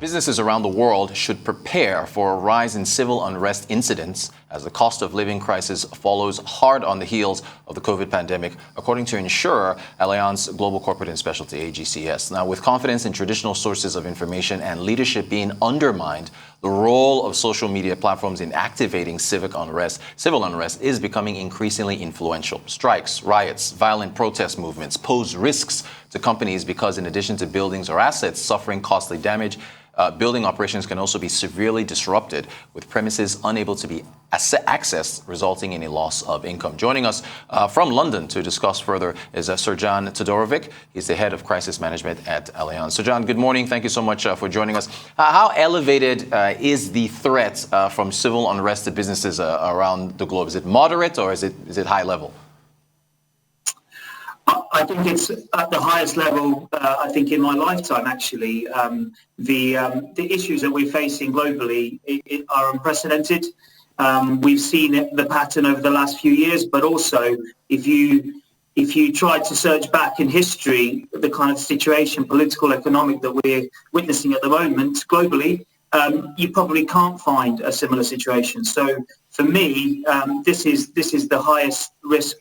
Businesses around the world should prepare for a rise in civil unrest incidents as the cost of living crisis follows hard on the heels of the COVID pandemic, according to insurer Allianz Global Corporate and Specialty, AGCS. Now, with confidence in traditional sources of information and leadership being undermined, the role of social media platforms in activating civil unrest is becoming increasingly influential. Strikes, riots, violent protest movements pose risks to companies because in addition to buildings or assets suffering costly damage, building operations can also be severely disrupted, with premises unable to be accessed, resulting in a loss of income. Joining us from London to discuss further is Srdjan Todorovic. He's the head of crisis management at Allianz. Srdjan, good morning. Thank you so much for joining us. How elevated is the threat from civil unrest to businesses around the globe? Is it moderate or is it high level? I think it's at the highest level, I think, in my lifetime, actually. The issues that we're facing globally are unprecedented. We've seen the pattern over the last few years, but also if you try to search back in history, the kind of situation, political, economic, that we're witnessing at the moment globally, you probably can't find a similar situation. So for me, this is the highest risk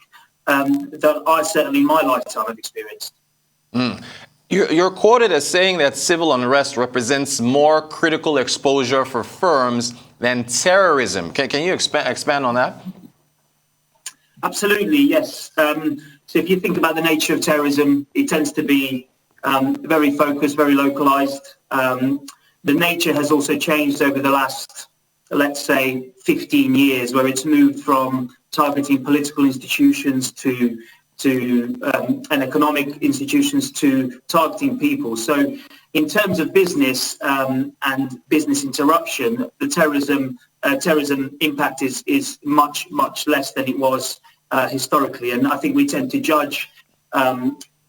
that I certainly in my lifetime have experienced. You're quoted as saying that civil unrest represents more critical exposure for firms than terrorism. Can you expand on that? Absolutely, yes. So if you think about the nature of terrorism, it tends to be very focused, very localized. The nature has also changed over the last, let's say, 15 years, where it's moved from targeting political institutions to and economic institutions to targeting people. So in terms of business and business interruption, the terrorism impact is much, much less than it was historically. And I think we tend to judge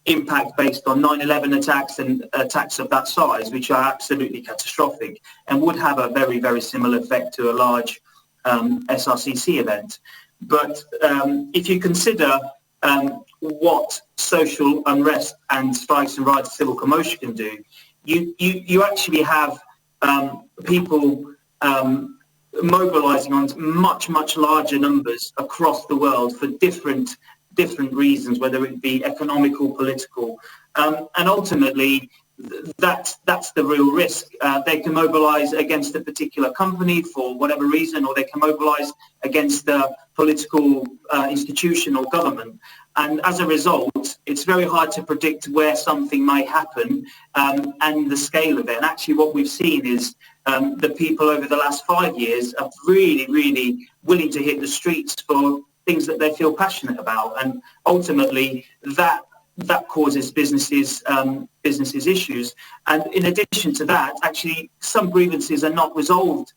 impact based on 9/11 attacks and attacks of that size, which are absolutely catastrophic and would have a very, very similar effect to a large SRCC event. But if you consider what social unrest and strikes and riots, civil commotion can do, you actually have people mobilizing on much, much larger numbers across the world for different reasons, whether it be economical, political, and ultimately that's the real risk. They can mobilize against a particular company for whatever reason, or they can mobilize against a political institution or government. And as a result, it's very hard to predict where something might happen and the scale of it. And actually what we've seen is the people over the last 5 years are really, really willing to hit the streets for things that they feel passionate about. And ultimately that causes businesses issues. And in addition to that, actually, some grievances are not resolved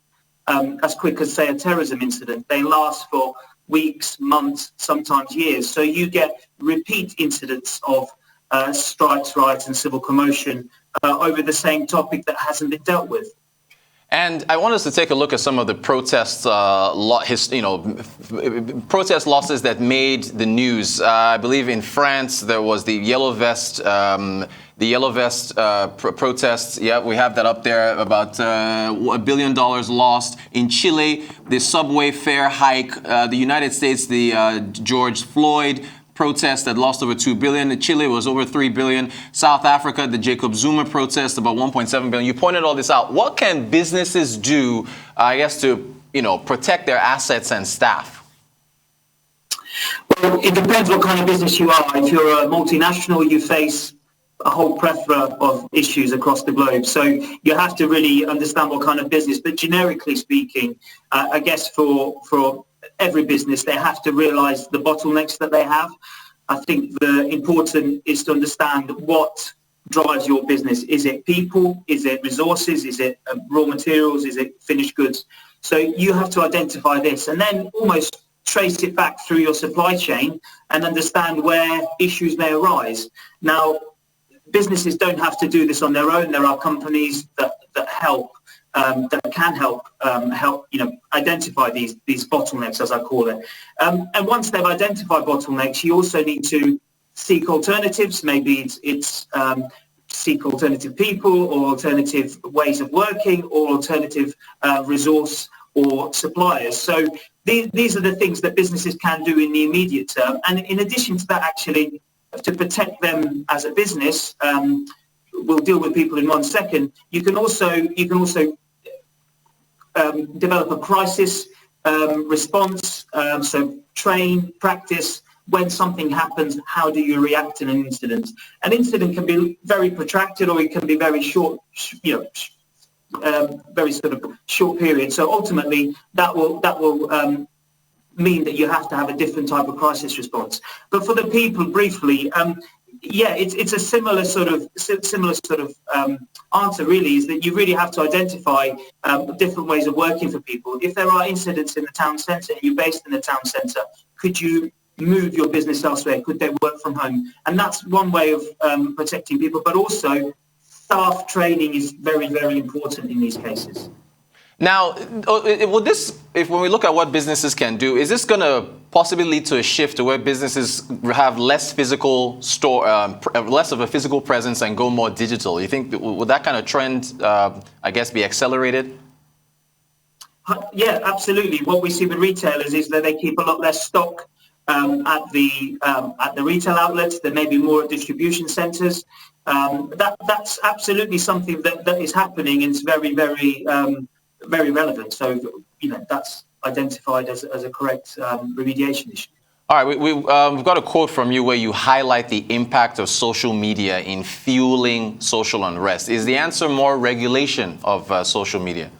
as quick as, say, a terrorism incident. They last for weeks, months, sometimes years. So you get repeat incidents of strikes, riots, and civil commotion over the same topic that hasn't been dealt with. And I want us to take a look at some of the protest losses that made the news. I believe in France there was the Yellow Vest protests. Yeah, we have that up there. About $1 billion lost. In Chile, the subway fare hike. The United States, the George Floyd protest that lost over $2 billion. In Chile was over $3 billion. South Africa, the Jacob Zuma protest, about $1.7 billion. You pointed all this out. What can businesses do, I guess, to protect their assets and staff? Well, it depends what kind of business you are. If you're a multinational, you face a whole plethora of issues across the globe. So you have to really understand what kind of business. But generically speaking, I guess for every business, they have to realize the bottlenecks that they have. I think the important is to understand what drives your business. Is it people? Is it resources? Is it raw materials? Is it finished goods? So you have to identify this and then almost trace it back through your supply chain and understand where issues may arise. Now, businesses don't have to do this on their own. There are companies that help. That can help identify these bottlenecks, as I call it. And once they've identified bottlenecks, you also need to seek alternatives. Maybe it's seek alternative people or alternative ways of working or alternative resource or suppliers. So these are the things that businesses can do in the immediate term. And in addition to that, actually, to protect them as a business, we'll deal with people in 1 second. You can also develop a crisis response. So train, practice. When something happens, how do you react in an incident? An incident can be very protracted, or it can be very short, very sort of short period. So ultimately, that will mean that you have to have a different type of crisis response. But for the people, briefly, it's a similar sort of answer. Really, is that you really have to identify different ways of working for people. If there are incidents in the town centre, and you're based in the town centre, could you move your business elsewhere? Could they work from home? And that's one way of protecting people. But also, staff training is very, very important in these cases. Now, when we look at what businesses can do, is this going to possibly lead to a shift to where businesses have less physical less of a physical presence and go more digital? You think, would that kind of trend, be accelerated? Yeah, absolutely. What we see with retailers is that they keep a lot less stock at the retail outlets. There may be more at distribution centres. That's absolutely something that is happening, and it's very, very, very relevant. So, that's identified as a correct remediation issue. All right, we've got a quote from you where you highlight the impact of social media in fueling social unrest. Is the answer more regulation of social media?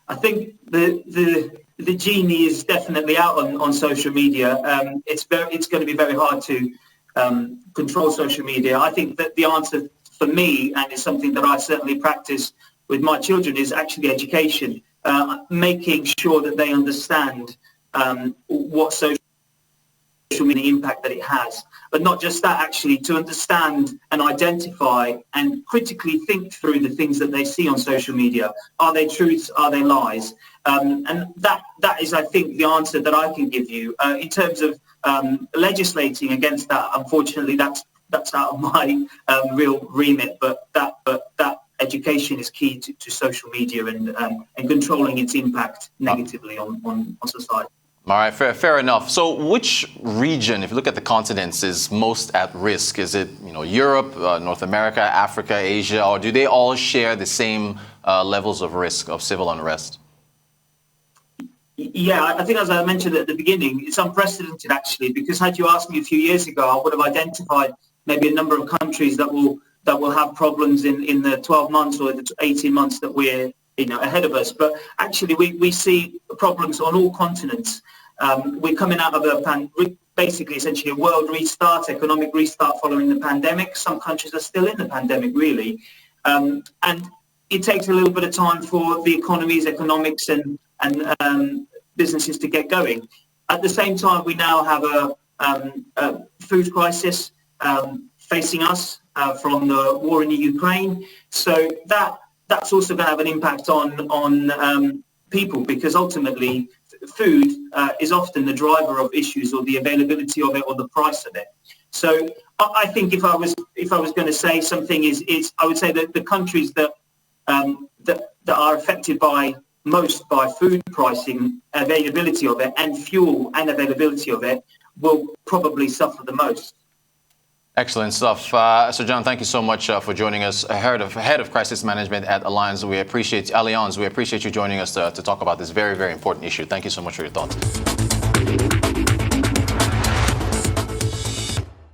I think the genie is definitely out on social media. It's going to be very hard to control social media. I think that the answer for me, and it's something that I certainly practice with my children, is actually education, making sure that they understand what social media impact that it has. But not just that, actually, to understand and identify and critically think through the things that they see on social media. Are they truths? Are they lies? And that is, I think, the answer that I can give you. In terms of legislating against that, unfortunately, that's out of my real remit. But that education is key to social media and controlling its impact negatively on society. All right, fair enough. So which region, if you look at the continents, is most at risk? Is it Europe, North America, Africa, Asia, or do they all share the same levels of risk of civil unrest? Yeah, I think, as I mentioned at the beginning, it's unprecedented, actually, because had you asked me a few years ago, I would have identified maybe a number of countries that will have problems in the 12 months or the 18 months that we're ahead of us. But actually, we see problems on all continents. We're coming out of essentially a world restart, economic restart following the pandemic. Some countries are still in the pandemic, really. And it takes a little bit of time for the economics and businesses to get going. At the same time, we now have a food crisis facing us from the war in the Ukraine. So that's also going to have an impact on people, because ultimately food is often the driver of issues, or the availability of it, or the price of it. So I think if I was going to say something, is I would say that the countries that are affected most by food pricing, availability of it, and fuel and availability of it will probably suffer the most. Excellent stuff. Srdjan, thank you so much for joining us, head of crisis management at Allianz. We appreciate you joining us to talk about this very, very important issue. Thank you so much for your thoughts.